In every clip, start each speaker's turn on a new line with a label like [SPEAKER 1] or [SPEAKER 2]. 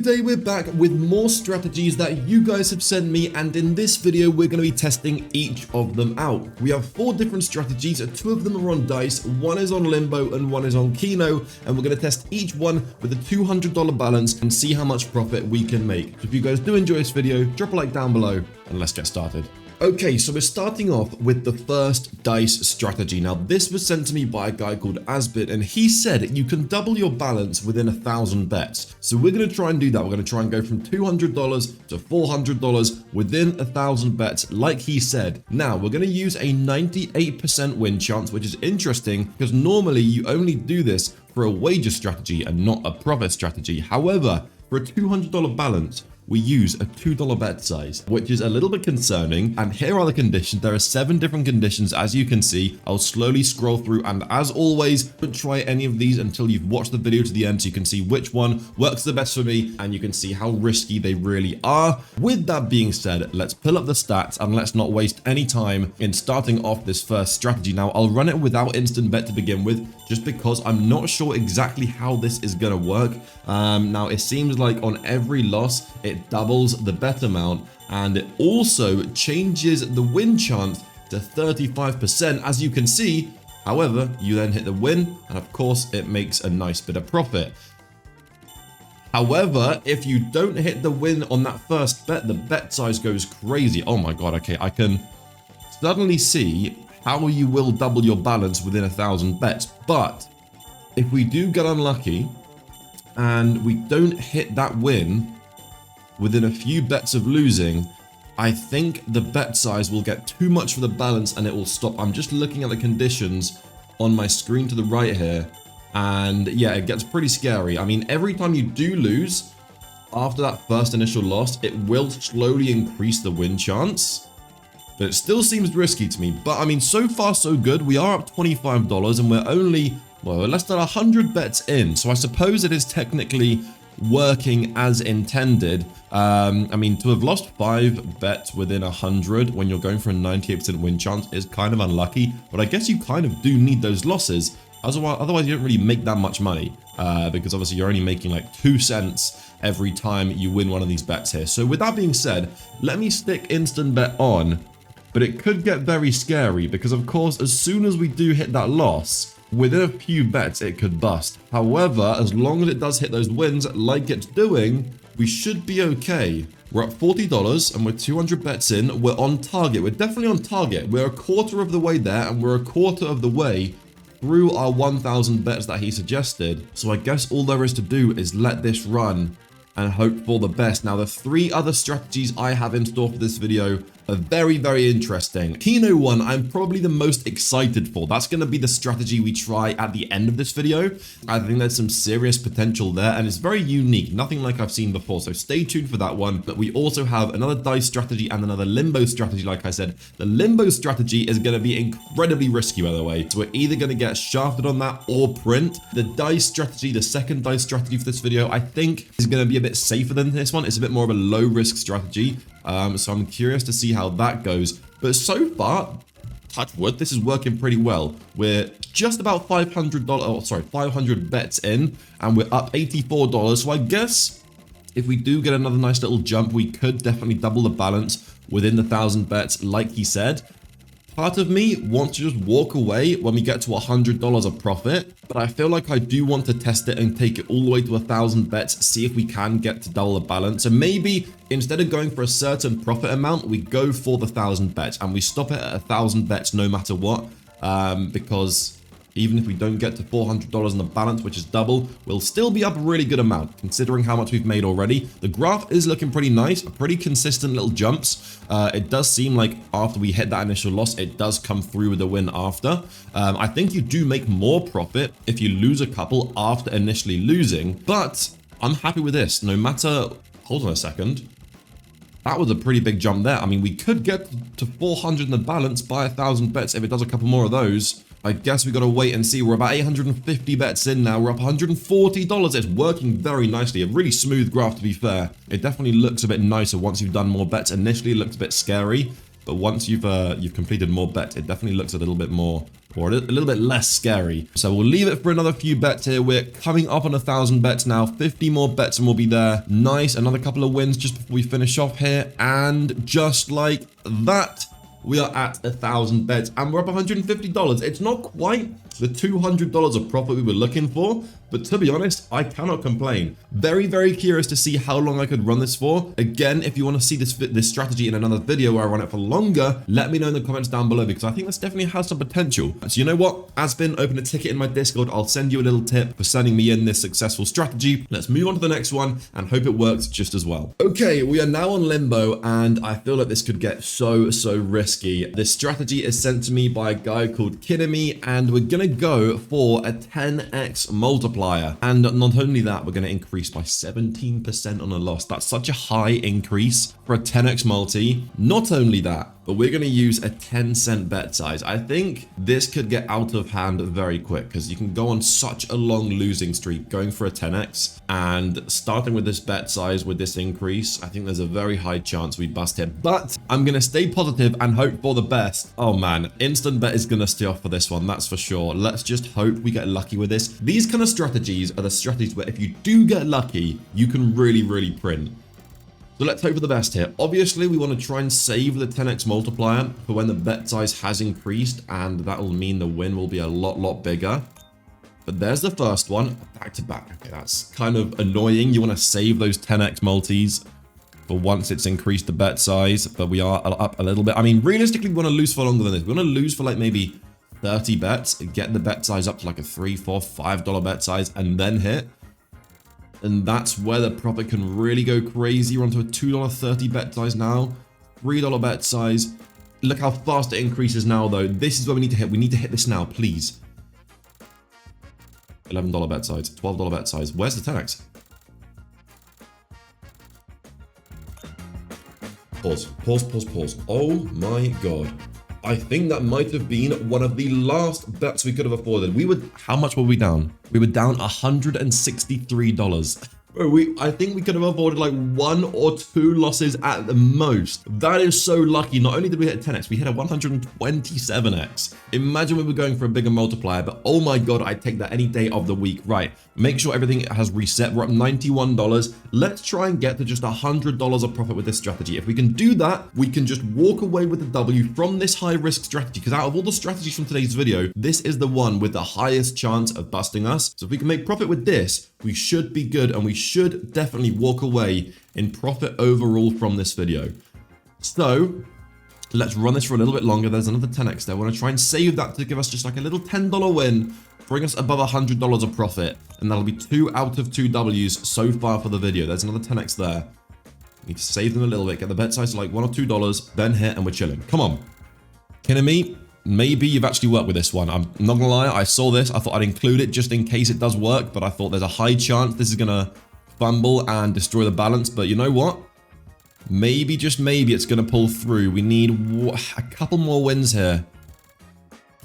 [SPEAKER 1] today we're back with more strategies that you guys have sent me, and in this video we're going to be testing each of them out. We have 4 different strategies, 2 of them are on dice, 1 is on limbo and 1 is on Keno, and we're going to test each one with a $200 balance and see how much profit we can make. So if you guys do enjoy this video, drop a like down below and let's get started. Okay, so we're starting off with the first dice strategy. Now, this was sent to me by a guy called Asbit, and he said you can double your balance within 1,000 bets. So we're going to try and do that. We're going to try and go from $200 to $400 within 1,000 bets, like he said. Now, we're going to use a 98% win chance, which is interesting because normally you only do this for a wager strategy and not a profit strategy. However, for a $200 balance, we use a $2 bet size, which is a little bit concerning. And here are the conditions. There are 7 different conditions, as you can see. I'll slowly scroll through, and as always, don't try any of these until you've watched the video to the end so you can see which one works the best for me and you can see how risky they really are. With that being said, let's pull up the stats and let's not waste any time in starting off this first strategy. Now, I'll run it without instant bet to begin with, just because I'm not sure exactly how this is going to work. Now, it seems like on every loss, it doubles the bet amount, and it also changes the win chance to 35%, as you can see. However, you then hit the win, and of course, it makes a nice bit of profit. However, if you don't hit the win on that first bet, the bet size goes crazy. Oh my god, okay, I can suddenly see how you will double your balance within 1,000 bets. But if we do get unlucky and we don't hit that win within a few bets of losing, I think the bet size will get too much for the balance and it will stop. I'm just looking at the conditions on my screen to the right here, and yeah, it gets pretty scary. I mean, every time you do lose after that first initial loss, it will slowly increase the win chance, but it still seems risky to me. But I mean, so far so good. We are up $25 and we're only, well, we're less than 100 bets in, so I suppose it is technically working as intended. I mean, to have lost 5 bets within 100 when you're going for a 98% win chance is kind of unlucky, but I guess you kind of do need those losses. Otherwise you don't really make that much money, because obviously you're only making like 2 cents every time you win one of these bets here. So with that being said, let me stick instant bet on, but it could get very scary because of course, as soon as we do hit that loss, within a few bets, it could bust. However, as long as it does hit those wins like it's doing, we should be okay. We're up $40 and we're 200 bets in. We're on target. We're definitely on target. We're a quarter of the way there and we're a quarter of the way through our 1,000 bets that he suggested. So I guess all there is to do is let this run and hope for the best. Now, the 3 other strategies I have in store for this video are very, very interesting. Keno one, I'm probably the most excited for. That's going to be the strategy we try at the end of this video. I think there's some serious potential there, and it's very unique. Nothing like I've seen before, so stay tuned for that one. But we also have another dice strategy and another limbo strategy, like I said. The limbo strategy is going to be incredibly risky, by the way. So we're either going to get shafted on that or print. The dice strategy, the second dice strategy for this video, I think is going to be a bit safer than this one. It's a bit more of a low risk strategy. So I'm curious to see how that goes. But so far, touch wood, this is working pretty well. We're just about $500 bets in, and we're up $84. So I guess if we do get another nice little jump, we could definitely double the balance within the 1,000 bets, like he said. Part of me wants to just walk away when we get to $100 of profit, but I feel like I do want to test it and take it all the way to 1,000 bets, see if we can get to double the balance. So maybe instead of going for a certain profit amount, we go for the 1,000 bets and we stop it at 1,000 bets no matter what, because even if we don't get to $400 in the balance, which is double, we'll still be up a really good amount, considering how much we've made already. The graph is looking pretty nice, pretty consistent little jumps. It does seem like after we hit that initial loss, it does come through with a win after. I think you do make more profit if you lose a couple after initially losing, but I'm happy with this. No matter, hold on a second. That was a pretty big jump there. I mean, we could get to 400 in the balance by 1,000 bets if it does a couple more of those. I guess we got to wait and see. We're about 850 bets in now. We're up $140. It's working very nicely. A really smooth graph, to be fair. It definitely looks a bit nicer once you've done more bets. Initially, it looked a bit scary. but once you've completed more bets, it definitely looks a little bit more, or a little bit less scary. So we'll leave it for another few bets here. We're coming up on 1,000 bets now. 50 more bets and we'll be there. Nice, another couple of wins just before we finish off here. And just like that, we are at 1,000 bets and we're up $150. It's not quite the $200 of profit we were looking for, but to be honest, I cannot complain. Very, very curious to see how long I could run this for. Again, if you want to see this strategy in another video where I run it for longer, let me know in the comments down below, because I think this definitely has some potential. So you know what? Asbin, open a ticket in my Discord. I'll send you a little tip for sending me in this successful strategy. Let's move on to the next one and hope it works just as well. Okay, we are now on Limbo and I feel like this could get so risky. This strategy is sent to me by a guy called Keno, and we're gonna go for a 10x multiplier. And not only that, we're gonna increase by 17% on a loss. That's such a high increase for a 10x multi. Not only that, but we're going to use a 10-cent bet size. I think this could get out of hand very quick, because you can go on such a long losing streak going for a 10x, and starting with this bet size with this increase, I think there's a very high chance we bust here. But I'm going to stay positive and hope for the best. Oh man, instant bet is going to stay off for this one, that's for sure. Let's just hope we get lucky with this. These kind of strategies are the strategies where if you do get lucky, you can really print. So let's hope for the best here. Obviously, we want to try and save the 10x multiplier for when the bet size has increased, and that will mean the win will be a lot bigger. But there's the first one, back to back. Okay, that's kind of annoying. You want to save those 10x multis for once it's increased the bet size, but we are up a little bit. I mean, realistically, we want to lose for longer than this. We want to lose for like maybe 30 bets, get the bet size up to like a $3, $4, $5 bet size, and then hit. And that's where the profit can really go crazy. We're onto a $2.30 bet size now. $3 bet size. Look how fast it increases now, though. This is where we need to hit. We need to hit this now, please. $11 bet size. $12 bet size. Where's the 10x? Pause. Oh my god. I think that might have been one of the last bets we could have afforded. How much were we down? We were down $163. Bro, I think we could have avoided like 1 or 2 losses at the most. That is so lucky. Not only did we hit a 10x, we hit a 127x. Imagine we were going for a bigger multiplier, but oh my god, I'd take that any day of the week. Right, make sure everything has reset. We're up $91. Let's try and get to just $100 of profit with this strategy. If we can do that, we can just walk away with the W from this high risk strategy, because out of all the strategies from today's video, this is the one with the highest chance of busting us. So if we can make profit with this, we should be good, and we should definitely walk away in profit overall from this video. So let's run this for a little bit longer. There's another 10x there. I want to try and save that to give us just like a little $10 win, bring us above $100 of profit, and that'll be 2 out of 2 W's so far for the video. There's another 10x there. Need to save them a little bit, get the bet size to like $1 or $2, then hit, and we're chilling. Come on. Keno, maybe you've actually worked with this one. I'm not gonna lie, I saw this, I thought I'd include it just in case it does work, but I thought there's a high chance this is gonna fumble and destroy the balance. But you know what? Maybe, just maybe, it's gonna pull through. We need a couple more wins here.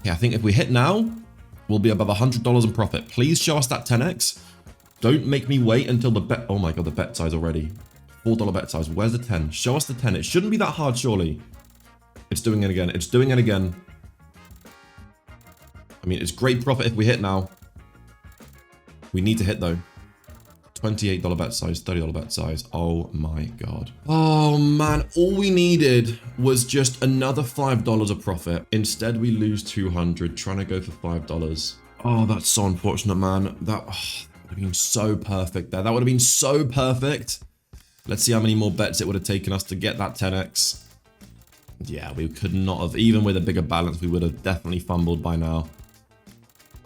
[SPEAKER 1] Yeah, I think if we hit now, we'll be above $100 in profit. Please show us that 10x. Don't make me wait until the bet. Oh my god, the bet size already. $4 bet size. Where's the 10? Show us the 10. It shouldn't be that hard, surely. It's doing it again. It's doing it again. I mean, it's great profit if we hit now. We need to hit, though. $28 bet size, $30 bet size. Oh my god. Oh man, all we needed was just another $5 of profit. Instead, we lose 200, trying to go for $5. Oh, that's so unfortunate, man. That would have been so perfect there. That would have been so perfect. Let's see how many more bets it would have taken us to get that 10x. Yeah, we could not have. Even with a bigger balance, we would have definitely fumbled by now.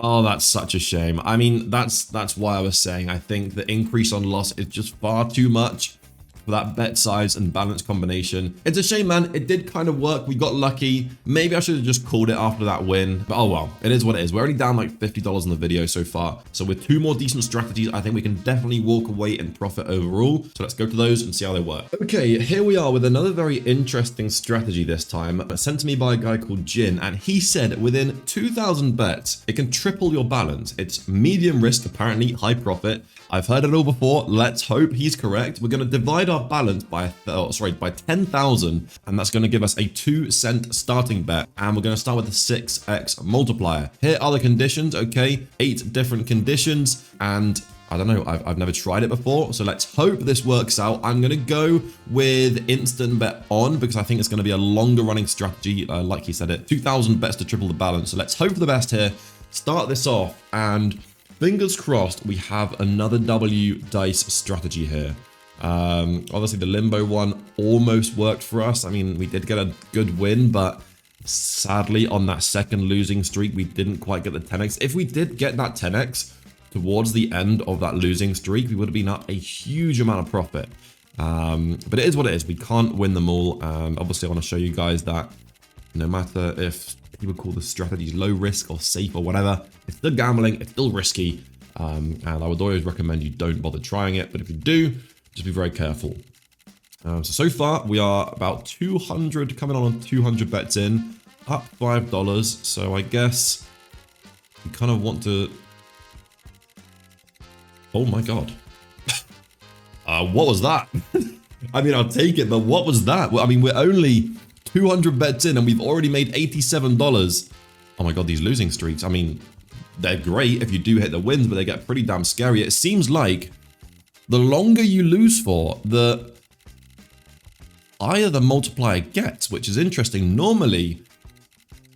[SPEAKER 1] Oh, that's such a shame. I mean, that's why I was saying I think the increase on loss is just far too much for that bet size and balance combination. It's a shame, man. It did kind of work. We got lucky. Maybe I should have just called it after that win. But oh well, it is what it is. We're already down like $50 in the video so far. So with 2 more decent strategies, I think we can definitely walk away and profit overall. So let's go to those and see how they work. Okay, here we are with another very interesting strategy this time, sent to me by a guy called Jin. And he said within 2,000 bets, it can triple your balance. It's medium risk, apparently high profit. I've heard it all before. Let's hope he's correct. We're going to divide our balance by, by 10,000, and that's going to give us a 2-cent starting bet. And we're going to start with the 6x multiplier. Here are the conditions, okay? 8 different conditions, and I don't know, I've never tried it before, so let's hope this works out. I'm going to go with instant bet on because I think it's going to be a longer running strategy, like he said it. 2,000 bets to triple the balance, so let's hope for the best here. Start this off, and fingers crossed we have another W dice strategy here. Obviously the limbo one almost worked for us. I mean, we did get a good win, but sadly on that second losing streak, we didn't quite get the 10x. If we did get that 10x towards the end of that losing streak, we would have been up a huge amount of profit. But it is what it is. We can't win them all. Obviously, I want to show you guys that no matter if people call the strategies low risk or safe or whatever, it's still gambling, it's still risky. And I would always recommend you don't bother trying it. But if you do, just be very careful. So far, we are about 200, coming on 200 bets in, up $5. So I guess we kind of want to... Oh my God. What was that? I mean, I'll take it, but what was that? Well, I mean, we're only 200 bets in and we've already made $87. Oh my God, these losing streaks. I mean, they're great if you do hit the wins, but they get pretty damn scary. It seems like the longer you lose for, the higher the multiplier gets, which is interesting. Normally,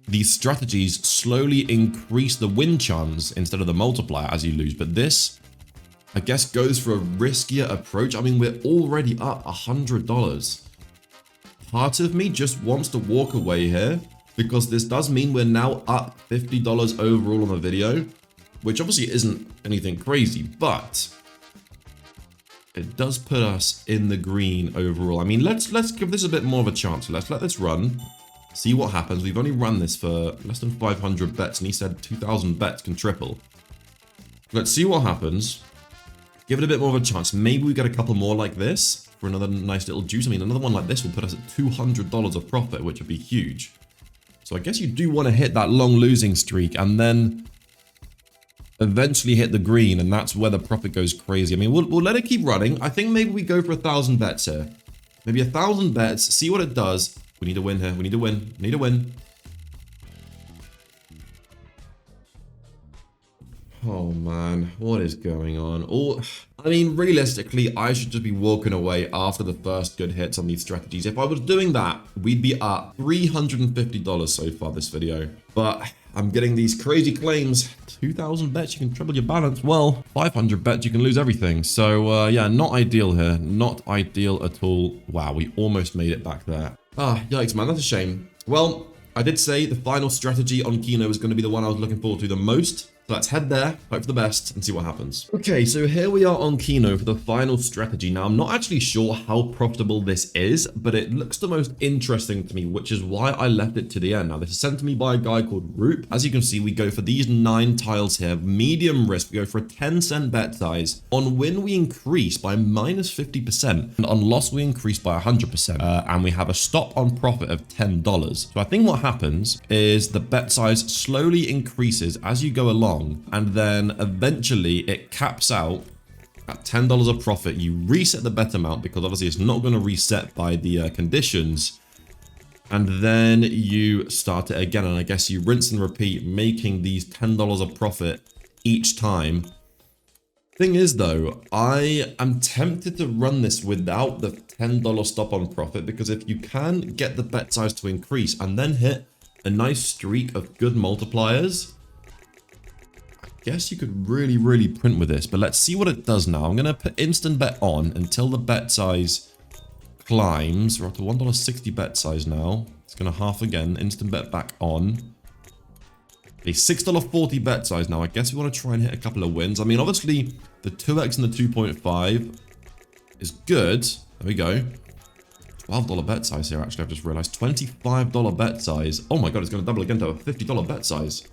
[SPEAKER 1] these strategies slowly increase the win chance instead of the multiplier as you lose, but this, I guess, goes for a riskier approach. I mean, we're already up $100. Part of me just wants to walk away here because this does mean we're now up $50 overall on the video, which obviously isn't anything crazy, but it does put us in the green overall. I mean, let's give this a bit more of a chance. Let's let this run, see what happens. We've only run this for less than 500 bets, and he said 2,000 bets can triple. Let's see what happens. Give it a bit more of a chance. Maybe we get a couple more like this for another nice little juice. I mean, another one like this will put us at $200 of profit, which would be huge. So I guess you do want to hit that long losing streak and then eventually hit the green, and that's where the profit goes crazy. I mean, we'll let it keep running. I think maybe we go for 1,000 bets here. Maybe 1,000 bets, see what it does. We need to win here. We need to win. We need to win. Oh man, what is going on? I mean, realistically, I should just be walking away after the first good hits on these strategies. If I was doing that, we'd be up $350 so far this video. But I'm getting these crazy claims. 2,000 bets, you can triple your balance. Well, 500 bets, you can lose everything. So yeah, not ideal here. Not ideal at all. Wow, we almost made it back there. Ah, yikes, man, that's a shame. Well, I did say the final strategy on Keno was going to be the one I was looking forward to the most. So let's head there, hope for the best, and see what happens. Okay, so here we are on Keno for the final strategy. Now, I'm not actually sure how profitable this is, but it looks the most interesting to me, which is why I left it to the end. Now, this is sent to me by a guy called Roop. As you can see, we go for these 9 tiles here, medium risk. We go for a 10-cent bet size. On win, we increase by minus 50%, and on loss, we increase by 100%. And we have a stop on profit of $10. So I think what happens is the bet size slowly increases as you go along, and then eventually it caps out at $10 of profit. You reset the bet amount because obviously it's not going to reset by the conditions, and then you start it again, and I guess you rinse and repeat, making these $10 of profit each time. Thing is though, I am tempted to run this without the $10 stop on profit, because if you can get the bet size to increase and then hit a nice streak of good multipliers, guess you could really print with this. But let's see what it does now. I'm going to put instant bet on until the bet size climbs. We're up to $1.60 bet size now. It's going to half again. Instant bet back on. A $6.40 bet size now. I guess we want to try and hit a couple of wins. I mean, obviously, the 2x and the 2.5 is good. There we go. $12 bet size here, actually. I've just realized. $25 bet size. Oh my God, it's going to double again to a $50 bet size.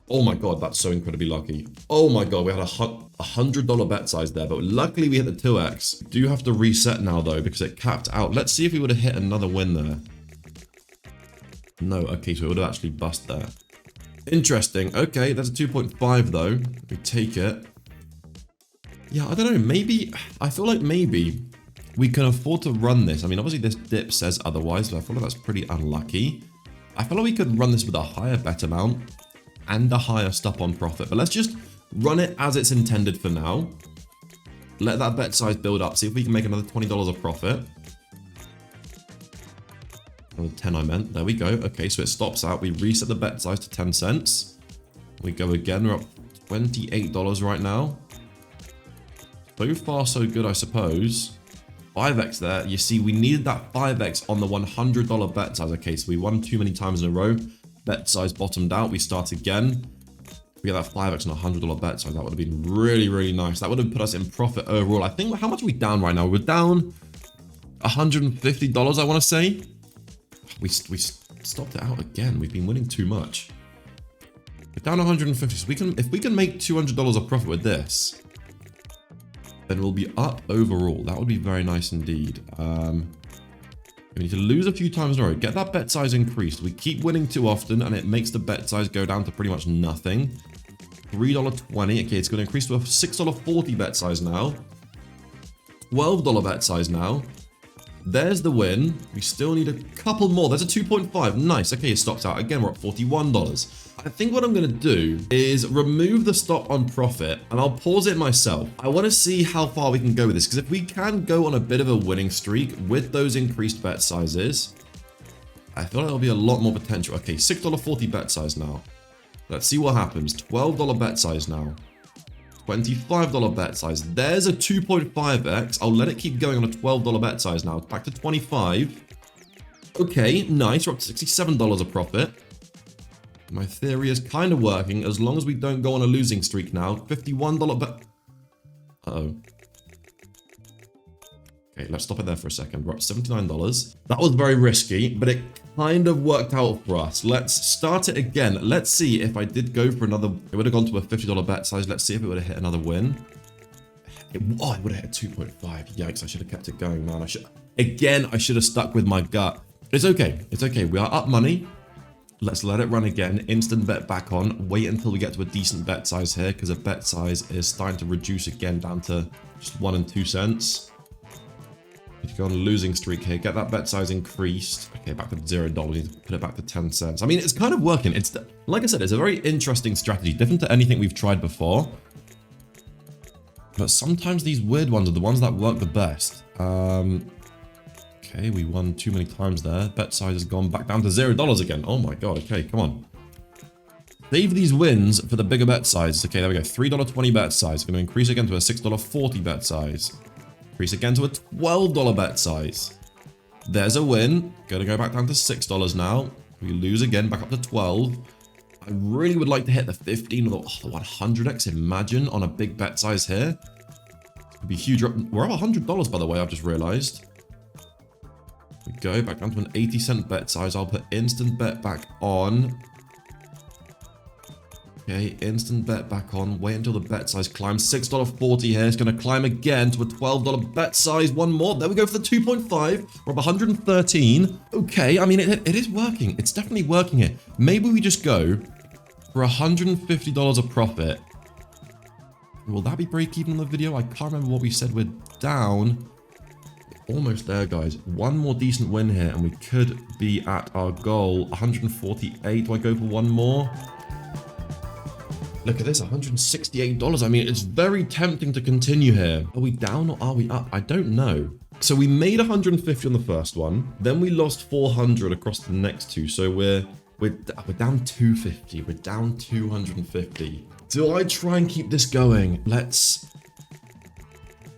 [SPEAKER 1] Oh my God, that's so incredibly lucky. Oh my God, we had a $100 bet size there, but luckily we hit the 2x. Do have to reset now though, because it capped out. Let's see if we would have hit another win there. No, okay, so it would have actually bust there. Interesting. Okay, that's a 2.5 though. We take it. Yeah, I don't know. Maybe, I feel like maybe we can afford to run this. I mean, obviously this dip says otherwise, but I feel like that's pretty unlucky. I feel like we could run this with a higher bet amount and a higher stop on profit. But let's just run it as it's intended for now. Let that bet size build up. See if we can make another $20 of profit. Another 10 I meant. There we go. Okay, so it stops out. We reset the bet size to 10 cents. We go again. We're up $28 right now. So far, so good, I suppose. 5x there. You see, we needed that 5x on the $100 bet size. Okay, so we won too many times in a row. Bet size bottomed out. We start again. We get that 5x on a $100 bet size. That would have been really, really nice. That would have put us in profit overall. I think, how much are we down right now? We're down $150, I want to say. We stopped it out again. We've been winning too much. We're down 150. So if we can make $200 of profit with this, then we'll be up overall. That would be very nice indeed. We need to lose a few times in a row. Get that bet size increased. We keep winning too often, and it makes the bet size go down to pretty much nothing. $3.20. Okay, it's going to increase to a $6.40 bet size now. $12 bet size now. There's the win. We still need a couple more. There's a 2.5. Nice. Okay, it stops out. Again, we're at $41. I think what I'm going to do is remove the stop on profit, and I'll pause it myself. I want to see how far we can go with this, because if we can go on a bit of a winning streak with those increased bet sizes, I feel like there'll be a lot more potential. Okay, $6.40 bet size now. Let's see what happens. $12 bet size now. $25 bet size. There's a 2.5x. I'll let it keep going on a $12 bet size now. Back to 25. Okay, nice. We're up to $67 of profit. My theory is kind of working as long as we don't go on a losing streak now. $51 bet. Uh-oh. Okay, let's stop it there for a second. We're up $79. That was very risky, but it kind of worked out for us. Let's start it again. Let's see if I did go for another. It would have gone to a $50 bet size. Let's see if it would have hit another win. It would have hit 2.5. Yikes, I should have kept it going, man. I should have stuck with my gut. It's okay. It's okay. We are up money. Let's let it run again. Instant bet back on. Wait until we get to a decent bet size here, because a bet size is starting to reduce again down to just 1 and 2 cents. Need to go on a losing streak here. Get that bet size increased. Okay, back to $0. We need to put it back to 10 cents. I mean, it's kind of working. It's like I said, it's a very interesting strategy, different to anything we've tried before. But sometimes these weird ones are the ones that work the best. Okay, we won too many times there. Bet size has gone back down to $0 again. Oh my god, okay, come on. Save these wins for the bigger bet size. Okay, there we go. $3.20 bet size. Going to increase again to a $6.40 bet size. Increase again to a $12 bet size. There's a win. Going to go back down to $6 now. We lose again, back up to 12. I really would like to hit the 15 or the 100x. Imagine on a big bet size here. It would be huge. We're up $100, by the way, I've just realized. We go back down to an 80-cent bet size. I'll put instant bet back on. Okay, instant bet back on. Wait until the bet size climbs. $6.40 here. It's going to climb again to a $12 bet size. One more. There we go for the 2.5. We're up 113. Okay, I mean, it is working. It's definitely working here. Maybe we just go for $150 of profit. Will that be break even on the video? I can't remember what we said. We're down. Almost there, guys. One more decent win here, and we could be at our goal. 148. Do I go for one more? Look at this, $168. I mean, it's very tempting to continue here. Are we down or are we up? I don't know. So we made 150 on the first one. Then we lost 400 across the next two. So we're down 250. We're down 250. Do I try and keep this going? Let's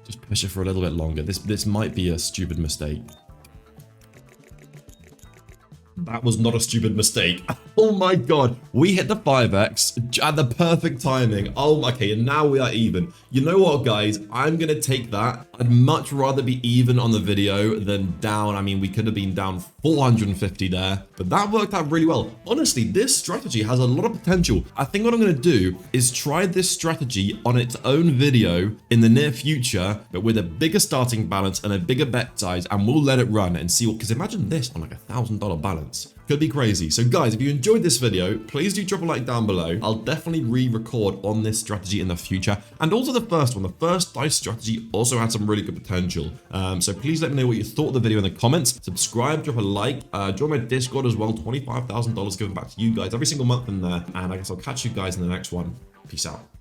[SPEAKER 1] just push it for a little bit longer. This might be a stupid mistake. That was not a stupid mistake. Oh my god. We hit the 5x at the perfect timing. Oh, okay, and now we are even. You know what, guys? I'm going to take that. I'd much rather be even on the video than down. I mean, we could have been down 450 there, but that worked out really well. Honestly, this strategy has a lot of potential. I think what I'm going to do is try this strategy on its own video in the near future, but with a bigger starting balance and a bigger bet size, and we'll let it run and see what, because imagine this on like $1,000 balance. nuts. Could be crazy. So guys, if you enjoyed this video, please do drop a like down below. I'll definitely re-record on this strategy in the future. And also the first one, the first dice strategy also had some really good potential. So please let me know what you thought of the video in the comments. Subscribe, drop a like, join my Discord as well. $25,000 given back to you guys every single month in there. And I guess I'll catch you guys in the next one. Peace out.